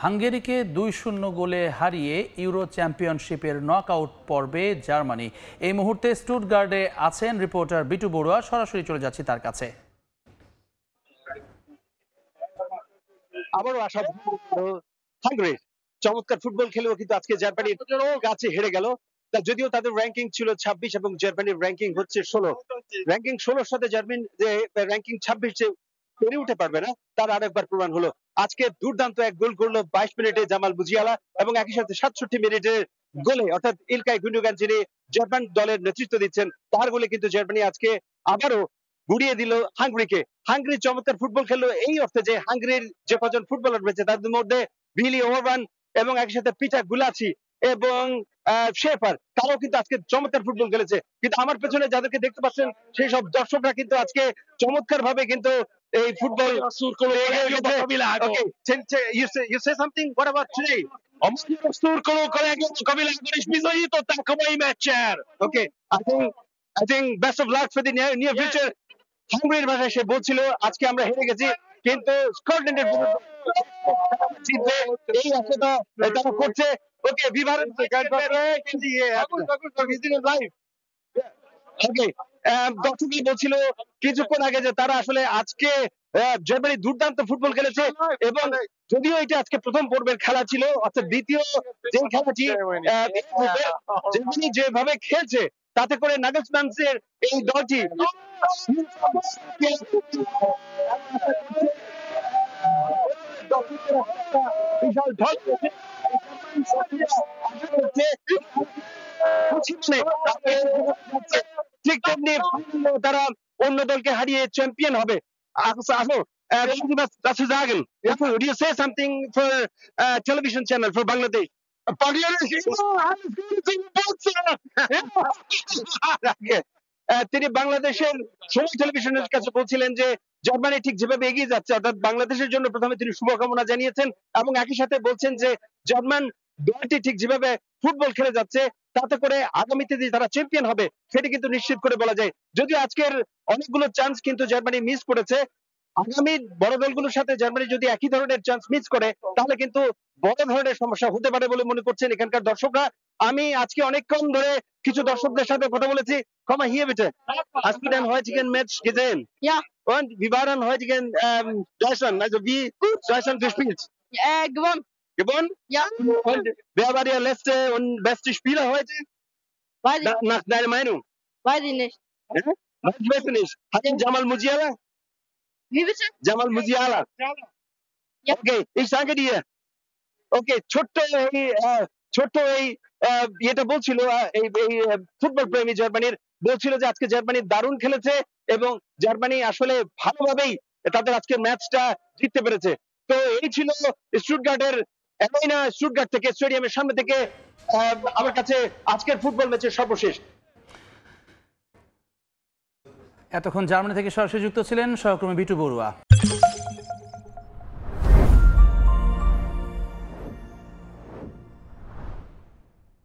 হাঙ্গেরিকে 2-0 গোলে হারিয়ে ইউরো চ্যাম্পিয়নশিপের নকআউট পর্বে জার্মানি। এই মুহূর্তে স্টুটগার্টে আছেন রিপোর্টার বিটু বড়ুয়া। সরাসরি চলে যাচ্ছি তার কাছে। আবারও আশা হাঙ্গেরি চমৎকার ফুটবল খেলেও কিন্তু আজকে জার্মানির কাছে হেরে গেল। যদিও তাদের র্যাঙ্কিং ছিল 26 এবং জার্মানির র্যাঙ্কিং হচ্ছে 16। র্যাঙ্কিং 16 সাথে জার্মানি যে র্যাঙ্কিং 26 যে পেরে উঠে পারবে না তার আরেকবার প্রমাণ হলো। আজকে দুর্দান্ত এক গোল করলো 22 মিনিটে জামাল মুজিয়ালা এবং একই সাথে 67 মিনিটের গোলে অর্থাৎ ইলকাই গুন্ডোগান যিনি জার্মান দলের নেতৃত্ব দিচ্ছেন তার গোলে কিন্তু জার্মানি আজকে আবারও গুড়িয়ে দিল হাঙ্গেরিকে। হাঙ্গেরি চমৎকার ফুটবল খেললো এই অর্থে যে হাঙ্গেরির যে কজন ফুটবলার রয়েছে তাদের মধ্যে ভিলি ওভারবান এবং একই সাথে পিটার গুলাচি এবং শেফার তারাও কিন্তু আজকে চমৎকার ফুটবল খেলেছে। কিন্তু আমার পেছনে যাদেরকে দেখতে পাচ্ছেন সেই সব দর্শকরা কিন্তু আজকে চমৎকার ভাবে কিন্তু এই football you say something what about today? Okay, I think best of luck for the near future. হাঙ্গেরির ভাষায় সে বলছিল আজকে আমরা হেরে গেছি কিন্তু স্কটল্যান্ডের জিতবে এই আশাটা তারা করছে। ওকে বিভারণ ওকে দর্শকই বলছিল কিছুক্ষণ আগে যে তারা আসলে আজকে জার্মানি দুর্দান্ত ফুটবল খেলেছে এবং যদিও এটা আজকে প্রথম পর্বের খেলা ছিল অর্থাৎ দ্বিতীয় যে খেলাটি জার্মানি যেভাবে খেলছে তাতে করে নাগেলসম্যানের এই দলটি বিশাল ঢল ঠিক তেমনি তারা অন্য দলকে হারিয়ে চ্যাম্পিয়ন হবে। আসো dazu sagen? Would you say something for television channel for Bangladesh? তিনি বাংলাদেশের সময় টেলিভিশনের কাছে বলছিলেন যে জার্মানি ঠিক যেভাবে এগিয়ে যাচ্ছে অর্থাৎ বাংলাদেশের জন্য প্রথমে তিনি শুভকামনা জানিয়েছেন এবং একই সাথে বলছেন যে জার্মান দলটি ঠিক যেভাবে ফুটবল খেলে যাচ্ছে তাতে করে আগামীতে যে তারা চ্যাম্পিয়ন হবে সেটি কিন্তু নিশ্চিত করে বলা যায়। যদিও আজকের অনেকগুলো চান্স কিন্তু জার্মানি মিস করেছে, আগামী বড় দলগুলোর সাথে জার্মানি যদি একই ধরনের চান্স মিস করে তাহলে কিন্তু বড় ধরনের সমস্যা হতে পারে বলে মনে করছেন এখানকার দর্শকরা। আমি আজকে অনেকক্ষণ ধরে কিছু দর্শকদের সাথে কথা বলেছি। Komm mal hier bitte. Hast du den heutigen Match gesehen? Ja. Und wie war dann heutigen Deutschland? Also wie Deutschland gespielt? Gewonnen. Gewonnen? Ja. Und wer war der letzte und beste Spieler heute? Weiß ich, Nach deiner Meinung? weiß ich nicht. Ja? Weißt du nicht? Hat ihn Jamal Musiala? Wie bitte? Jamal Musiala. Ja. Okay, ich danke dir. Okay, ছোট্ট এই এটা বলছিল এই football প্রেমী জার্মানির বলছিল যে আজকে জার্মানি দারুণ খেলেছে এবং জার্মানি আসলে ভালোভাবেই তাদের আজকে ম্যাচটা জিততে পেরেছে। তো এই ছিল স্টুটগার্টের অ্যালাইনা স্টুটগার্ট থেকে স্টেডিয়ামের সামনে থেকে আমার কাছে আজকের ফুটবল ম্যাচের সর্বশেষ। এতক্ষণ জার্মানি থেকে সরাসরি যুক্ত ছিলেন সহকর্মী বিটু বড়ুয়া।